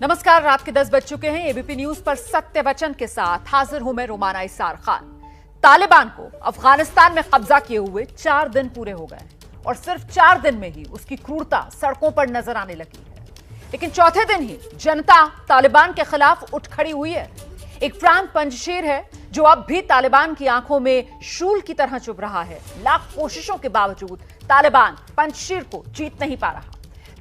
नमस्कार, रात के 10 बज चुके हैं। एबीपी न्यूज पर सत्य वचन के साथ हाजिर हूं मैं रोमाना इसार खान। तालिबान को अफगानिस्तान में कब्जा किए हुए 4 दिन पूरे हो गए और सिर्फ 4 दिन में ही उसकी क्रूरता सड़कों पर नजर आने लगी है। लेकिन चौथे दिन ही जनता तालिबान के खिलाफ उठ खड़ी हुई है। एक प्रांत पंजशीर है जो अब भी तालिबान की आंखों में शूल की तरह चुभ रहा है। लाख कोशिशों के बावजूद तालिबान पंजशीर को जीत नहीं पा रहा।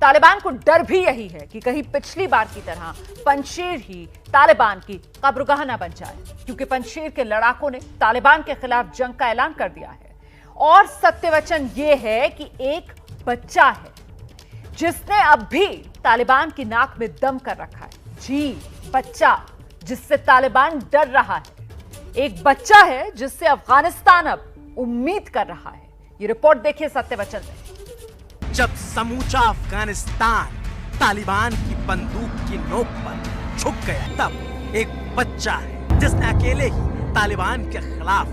तालिबान को डर भी यही है कि कहीं पिछली बार की तरह पंजशीर ही तालिबान की कब्रगाह न बन जाए, क्योंकि पंजशीर के लड़ाकों ने तालिबान के खिलाफ जंग का ऐलान कर दिया है। और सत्य वचन यह है कि एक बच्चा है जिसने अब भी तालिबान की नाक में दम कर रखा है। जी, बच्चा जिससे तालिबान डर रहा है। एक बच्चा है जिससे अफगानिस्तान अब उम्मीद कर रहा है। ये रिपोर्ट देखिए सत्य वचन में। जब समूचा अफगानिस्तान तालिबान की बंदूक की नोक पर झुक गया, तब एक बच्चा है जिसने अकेले ही तालिबान के खिलाफ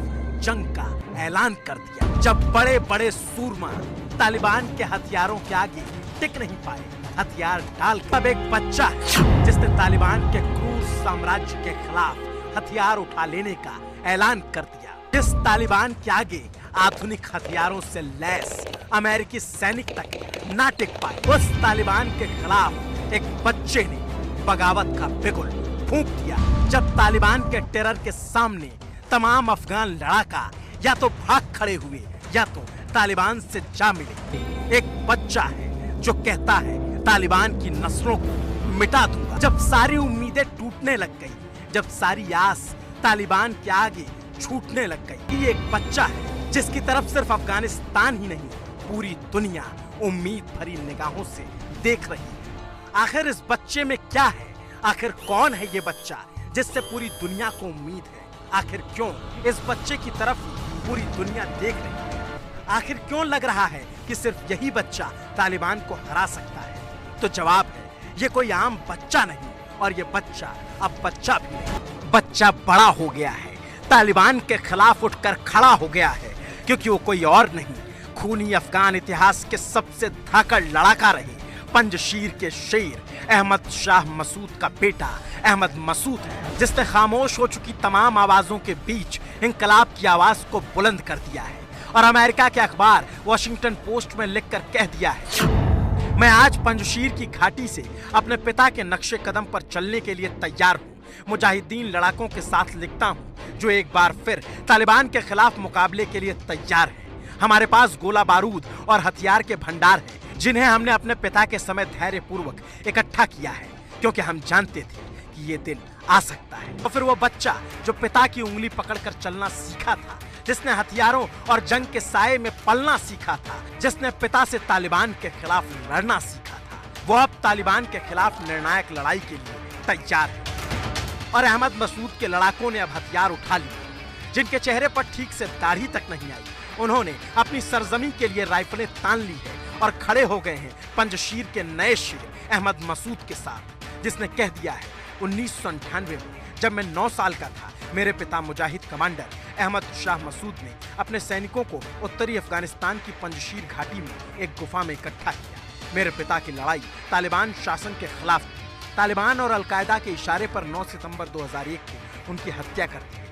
जंग का ऐलान कर दिया। जब बड़े बड़े सूरमा तालिबान के हथियारों के आगे टिक नहीं पाए, हथियार डाल, तब एक बच्चा है जिसने तालिबान के क्रूर साम्राज्य के खिलाफ हथियार उठा लेने का ऐलान कर दिया। जिस तालिबान के आगे आधुनिक हथियारों से लैस अमेरिकी सैनिक तक ना टिक पाए, उस तालिबान के खिलाफ एक बच्चे ने बगावत का बिगुल फूंक दिया। जब तालिबान के टेरर के सामने तमाम अफगान लड़ाका या तो भाग खड़े हुए या तो तालिबान से जा मिले। एक बच्चा है जो कहता है तालिबान की नस्लों को मिटा दूंगा। जब सारी उम्मीदें टूटने लग गई, जब सारी आस तालिबान के आगे छूटने लग गई, ये एक बच्चा है जिसकी तरफ सिर्फ अफगानिस्तान ही नहीं पूरी दुनिया उम्मीद भरी निगाहों से देख रही है। आखिर इस बच्चे में क्या है? आखिर कौन है ये बच्चा जिससे पूरी दुनिया को उम्मीद है? आखिर क्यों इस बच्चे की तरफ पूरी दुनिया देख रही है? आखिर क्यों लग रहा है कि सिर्फ यही बच्चा तालिबान को हरा सकता है? तो जवाब है, ये कोई आम बच्चा नहीं, और ये बच्चा अब बच्चा भी नहीं, बच्चा बड़ा हो गया है, तालिबान के खिलाफ उठकर खड़ा हो गया है, क्योंकि वो कोई और नहीं, खूनी अफगान इतिहास के सबसे धाकड़ लड़ाका रहे पंजशीर के शेर अहमद शाह मसूद का बेटा अहमद मसूद है, जिसने खामोश हो चुकी तमाम आवाजों के बीच इंकलाब की आवाज को बुलंद कर दिया है और अमेरिका के अखबार वॉशिंगटन पोस्ट में लिखकर कह दिया है, मैं आज पंजशीर की घाटी से अपने पिता के नक्शे कदम पर चलने के लिए तैयार हूँ। मुजाहिदीन लड़ाकों के साथ लिखता हूँ जो एक बार फिर तालिबान के खिलाफ मुकाबले के लिए तैयार है। हमारे पास गोला बारूद और हथियार के भंडार हैं, जिन्हें हमने अपने पिता के समय धैर्य पूर्वक इकट्ठा किया है, क्योंकि हम जानते थे कि ये दिन आ सकता है। और फिर वो बच्चा जो पिता की उंगली पकड़कर चलना सीखा था, जिसने हथियारों और जंग के साये में पलना सीखा था, जिसने पिता से तालिबान के खिलाफ लड़ना सीखा था, वो अब तालिबान के खिलाफ निर्णायक लड़ाई के लिए तैयार है। और अहमद मसूद के लड़ाकों ने अब हथियार उठा लिए। जिनके चेहरे पर ठीक से दाढ़ी तक नहीं आई, उन्होंने अपनी सरजमी के लिए राइफलें तान ली है और खड़े हो गए हैं पंजशीर के नए शेर अहमद मसूद के साथ, जिसने कह दिया है 1998 में जब मैं 9 साल का था, मेरे पिता मुजाहिद कमांडर अहमद शाह मसूद ने अपने सैनिकों को उत्तरी अफगानिस्तान की पंजशीर घाटी में एक गुफा में इकट्ठा किया। मेरे पिता की लड़ाई तालिबान शासन के खिलाफ थी। तालिबान और अलकायदा के इशारे पर 9 सितंबर 2001 को उनकी हत्या कर दी।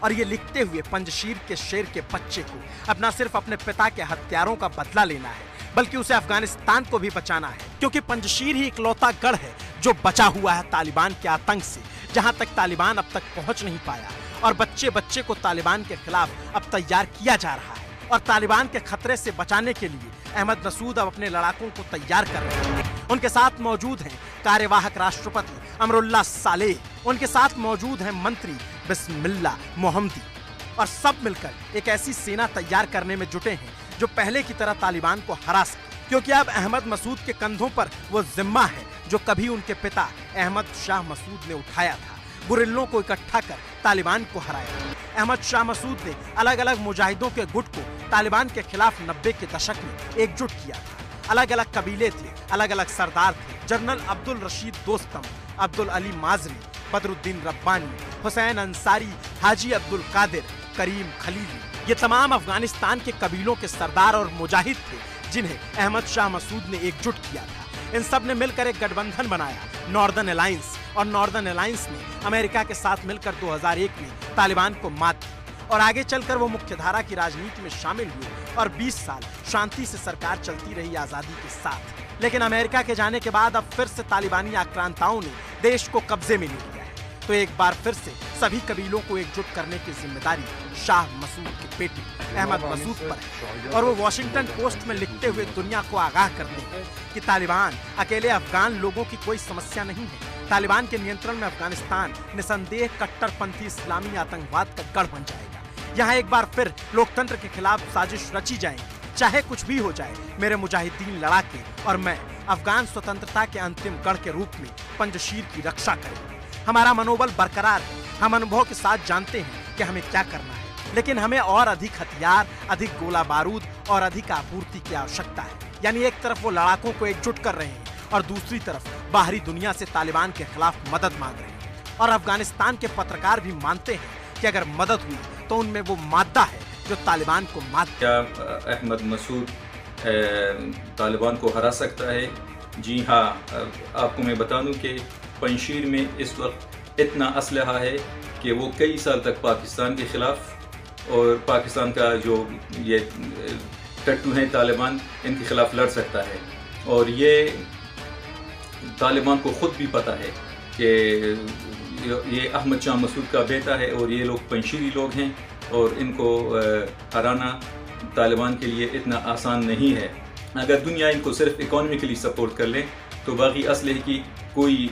और ये लिखते हुए पंजशीर के शेर के बच्चे को अब न सिर्फ अपने पिता के हत्यारों का बदला लेना है, बल्कि उसे अफगानिस्तान को भी बचाना है, क्योंकि पंजशीर ही इकलौता गढ़ है जो बचा हुआ है तालिबान के आतंक से, जहां तक तालिबान अब तक पहुंच नहीं पाया। और बच्चे बच्चे को तालिबान के खिलाफ अब तैयार किया जा रहा है। और तालिबान के खतरे से बचाने के लिए अहमद मसूद अब अपने लड़ाकों को तैयार कर रहे हैं। उनके साथ मौजूद हैं कार्यवाहक राष्ट्रपति अमरुल्लाह सालेह, उनके साथ मौजूद हैं मंत्री बिस्मिल्लाह मोहम्मदी, और सब मिलकर एक ऐसी सेना तैयार करने में जुटे हैं जो पहले की तरह तालिबान को हरा सके, क्योंकि अब अहमद मसूद के कंधों पर वो जिम्मा है जो कभी उनके पिता अहमद शाह मसूद ने उठाया था, गुरिल्लों को इकट्ठा कर तालिबान को हराया। अहमद शाह मसूद ने अलग अलग मुजाहिदों के गुट को तालिबान के खिलाफ 90 के दशक में एकजुट किया था। अलग अलग कबीले थे, अलग अलग सरदार थे। जनरल अब्दुल रशीद दोस्तम, अब्दुल अली माजरी, बदरुद्दीन रब्बानी, हुसैन अंसारी, हाजी अब्दुल कादिर, करीम खलीली, ये तमाम अफगानिस्तान के कबीलों के सरदार और मुजाहिद थे जिन्हें अहमद शाह मसूद ने एकजुट किया था। इन सब ने मिलकर एक गठबंधन बनाया नॉर्दर्न अलायंस, और नॉर्दर्न अलायंस ने अमेरिका के साथ मिलकर 2001 में तालिबान को मात दी और आगे चलकर वो मुख्यधारा की राजनीति में शामिल हुए और 20 साल शांति से सरकार चलती रही आजादी के साथ। लेकिन अमेरिका के जाने के बाद अब फिर से तालिबानी आक्रांताओं ने देश को कब्जे में ले लिया है। तो एक बार फिर से सभी कबीलों को एकजुट करने की जिम्मेदारी शाह मसूद के बेटे अहमद मसूद पर है और वो वॉशिंगटन पोस्ट में लिखते हुए दुनिया को आगाह करते हैं कि तालिबान अकेले अफगान लोगों की कोई समस्या नहीं है। तालिबान के नियंत्रण में अफगानिस्तान निसंदेह कट्टरपंथी इस्लामी आतंकवाद का गढ़ बन जाएगा। यहाँ एक बार फिर लोकतंत्र के खिलाफ साजिश रची जाएगी। चाहे कुछ भी हो जाए, मेरे मुजाहिदीन लड़ाके और मैं अफगान स्वतंत्रता के अंतिम गढ़ के रूप में पंजशीर की रक्षा करेंगे। हमारा मनोबल बरकरार है। हम अनुभव के साथ जानते हैं कि हमें क्या करना है, लेकिन हमें और अधिक हथियार, अधिक गोला बारूद और अधिक आपूर्ति की आवश्यकता है। यानी एक तरफ वो लड़ाकों को एकजुट कर रहे हैं और दूसरी तरफ बाहरी दुनिया से तालिबान के खिलाफ मदद मांग रहे हैं। और अफगानिस्तान के पत्रकार भी मानते हैं कि अगर मदद हुई तो उनमें वो मादा है जो तालिबान को मात। क्या अहमद मसूद तालिबान को हरा सकता है? जी हाँ, आपको मैं बता दूं कि पंजशीर में इस वक्त इतना असलहा है कि वो कई साल तक पाकिस्तान के खिलाफ और पाकिस्तान का जो ये टट्टू हैं तालिबान, इनके खिलाफ लड़ सकता है। और ये तालिबान को खुद भी पता है कि ये अहमद शाह मसूद का बेटा है और ये लोग पंजशीरी लोग हैं और इनको हराना तालिबान के लिए इतना आसान नहीं है। अगर दुनिया इनको सिर्फ इकोनॉमिकली सपोर्ट कर ले तो बाकी असलहे की कोई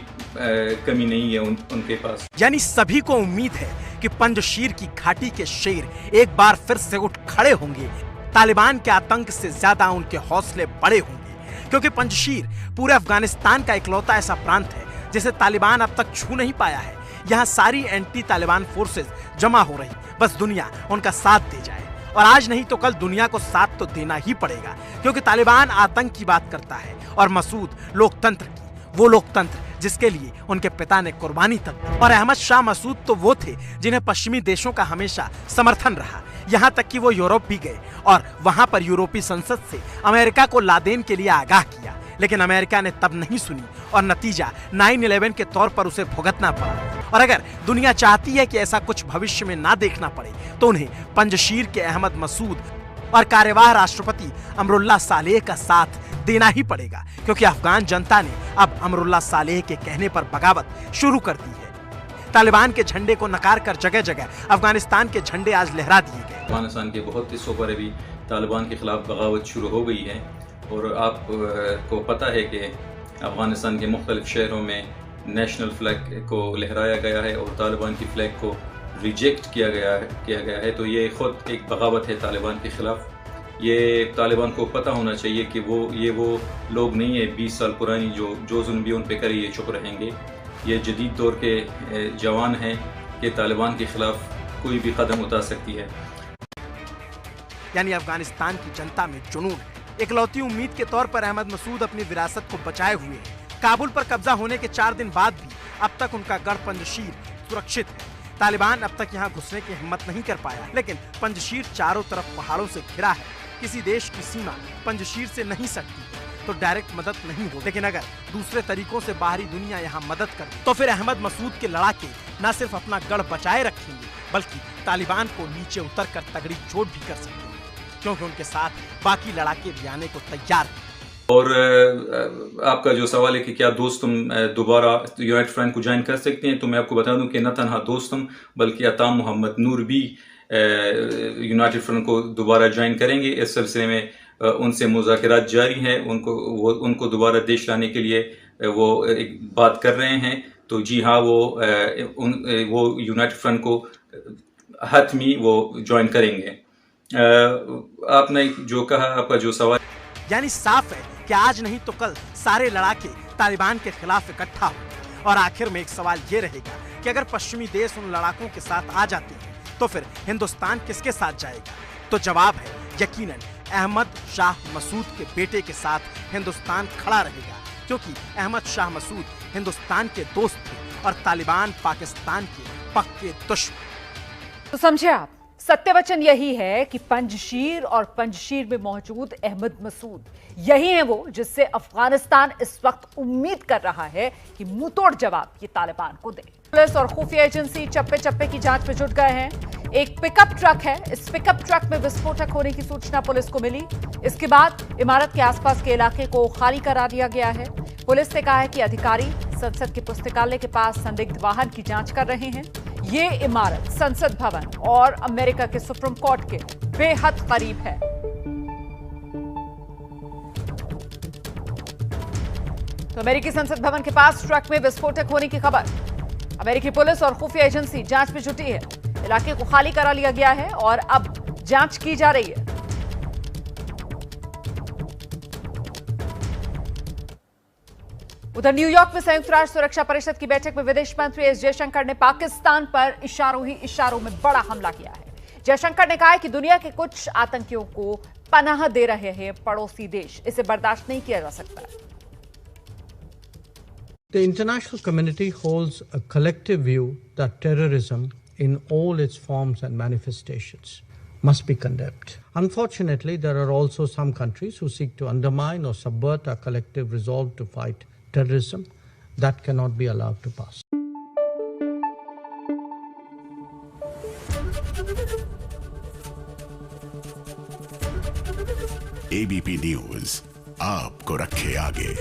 कमी नहीं है उनके पास। यानी सभी को उम्मीद है कि पंजशीर की घाटी के शेर एक बार फिर से उठ खड़े होंगे। तालिबान के आतंक से ज्यादा उनके हौसले बड़े होंगे, क्योंकि पंजशीर पूरे अफगानिस्तान का इकलौता ऐसा प्रांत है जिसे तालिबान अब तक छू नहीं पाया है। यहाँ सारी एंटी तालिबान फोर्सेस जमा हो रही, बस दुनिया उनका साथ दे जाए। और आज नहीं तो कल दुनिया को साथ तो देना ही पड़ेगा, क्योंकि तालिबान आतंक की बात करता है और मसूद लोकतंत्र की, वो लोकतंत्र जिसके लिए उनके पिता ने कुर्बानी तक दी। और अहमद शाह मसूद तो वो थे जिन्हें पश्चिमी देशों का हमेशा समर्थन रहा, यहाँ तक कि वो यूरोप भी गए और वहां पर यूरोपीय संसद से अमेरिका को लादेन के लिए आगाह किया। लेकिन अमेरिका ने तब नहीं सुनी और नतीजा 9/11 के तौर पर उसे भुगतना पड़ा। और अगर दुनिया चाहती है कि ऐसा कुछ भविष्य में ना देखना पड़े तो उन्हें पंजशीर के अहमद मसूद और कार्यवाह राष्ट्रपति अमरुल्लाह सालेह का साथ देना ही पड़ेगा, क्योंकि अफगान जनता ने अब अमरुल्लाह सालेह के कहने पर बगावत शुरू कर दी है। तालिबान के झंडे को नकार कर जगह जगह अफगानिस्तान के झंडे आज लहरा दिए गए। अफगानिस्तान के बहुत हिस्सों पर अभी तालिबान के खिलाफ बगावत शुरू हो गई है और आपको पता है कि अफगानिस्तान के मुख्तलिफ शहरों में नेशनल फ्लैग को लहराया गया है और तालिबान की फ्लैग को रिजेक्ट किया गया है। तो ये खुद एक बगावत है तालिबान के खिलाफ। ये तालिबान को पता होना चाहिए कि वो लोग नहीं है 20 साल पुरानी जो जुल्म भी उन पे करे ये चुप रहेंगे। ये जदीद दौर के जवान हैं कि तालिबान के खिलाफ कोई भी कदम उठा सकती है। यानी अफगानिस्तान की जनता में जुनून है। इकलौती उम्मीद के तौर पर अहमद मसूद अपनी विरासत को बचाए हुए हैं। काबुल पर कब्जा होने के 4 दिन बाद भी अब तक उनका गढ़ पंजशीर सुरक्षित है। तालिबान अब तक यहाँ घुसने की हिम्मत नहीं कर पाया, लेकिन पंजशीर चारों तरफ पहाड़ों से घिरा है। किसी देश की सीमा पंजशीर से नहीं सकती है तो डायरेक्ट मदद नहीं हो, लेकिन अगर दूसरे तरीकों से बाहरी दुनिया यहाँ मदद कर तो फिर अहमद मसूद के लड़ाके न सिर्फ अपना गढ़ बचाए रखेंगे बल्कि तालिबान को नीचे उतर कर तगड़ी चोट भी कर सकते हैं, क्योंकि उनके साथ बाकी लड़ाके भी आने को तैयार हैं। और आपका जो सवाल है कि क्या दोस्त तुम दोबारा यूनाइटेड फ्रंट को ज्वाइन कर सकते हैं, तो मैं आपको बता दूं कि न तनहा दोस्तम बल्कि अता मोहम्मद नूर भी यूनाइटेड फ्रंट को दोबारा ज्वाइन करेंगे। इस सिलसिले में उनसे मुज़ाकरात जारी हैं। उनको दोबारा देश लाने के लिए वो एक बात कर रहे हैं। तो जी हाँ, वो यूनाइटेड फ्रंट को हतमी वो ज्वाइन करेंगे। आपने जो कहा, आपका जो सवाल, यानी साफ है कि आज नहीं तो कल सारे लड़ाके तालिबान के खिलाफ इकट्ठा हो। और आखिर में एक सवाल ये रहेगा कि अगर पश्चिमी देश उन लड़ाकों के साथ आ जाते हैं तो फिर हिंदुस्तान किसके साथ जाएगा? तो जवाब है यकीनन अहमद शाह मसूद के बेटे के साथ हिंदुस्तान खड़ा रहेगा, क्योंकि अहमद शाह मसूद हिंदुस्तान के दोस्त थे और तालिबान पाकिस्तान के पक्के दुश्मन। तो समझे आप, सत्य वचन यही है कि पंजशीर और पंजशीर में मौजूद अहमद मसूद यही है वो जिससे अफगानिस्तान इस वक्त उम्मीद कर रहा है कि मुंहतोड़ जवाब ये तालिबान को दे। पुलिस और खुफिया एजेंसी चप्पे चप्पे की जांच में जुट गए हैं। एक पिकअप ट्रक है, इस पिकअप ट्रक में विस्फोटक होने की सूचना पुलिस को मिली। इसके बाद इमारत के आसपास के इलाके को खाली करा दिया गया है। पुलिस ने कहा है कि अधिकारी संसद के पुस्तकालय के पास संदिग्ध वाहन की जांच कर रहे हैं। ये इमारत संसद भवन और अमेरिका के सुप्रीम कोर्ट के बेहद करीब है। तो अमेरिकी संसद भवन के पास ट्रक में विस्फोटक होने की खबर। अमेरिकी पुलिस और खुफिया एजेंसी जांच में जुटी है। इलाके को खाली करा लिया गया है और अब जांच की जा रही है। उधर न्यूयॉर्क में संयुक्त राष्ट्र सुरक्षा परिषद की बैठक में विदेश मंत्री एस जयशंकर ने पाकिस्तान पर इशारों ही इशारों में बड़ा हमला किया है। जयशंकर ने कहा है कि दुनिया के कुछ आतंकियों को पनाह दे रहे हैं पड़ोसी देश, इसे बर्दाश्त नहीं किया जा सकता। The international community holds a collective view that terrorism in all its forms and manifestations must be condemned. Unfortunately, there are also some countries who seek to undermine or subvert our collective resolve to fight terrorism. That cannot be allowed to pass. ABP News आपको रखे आगे।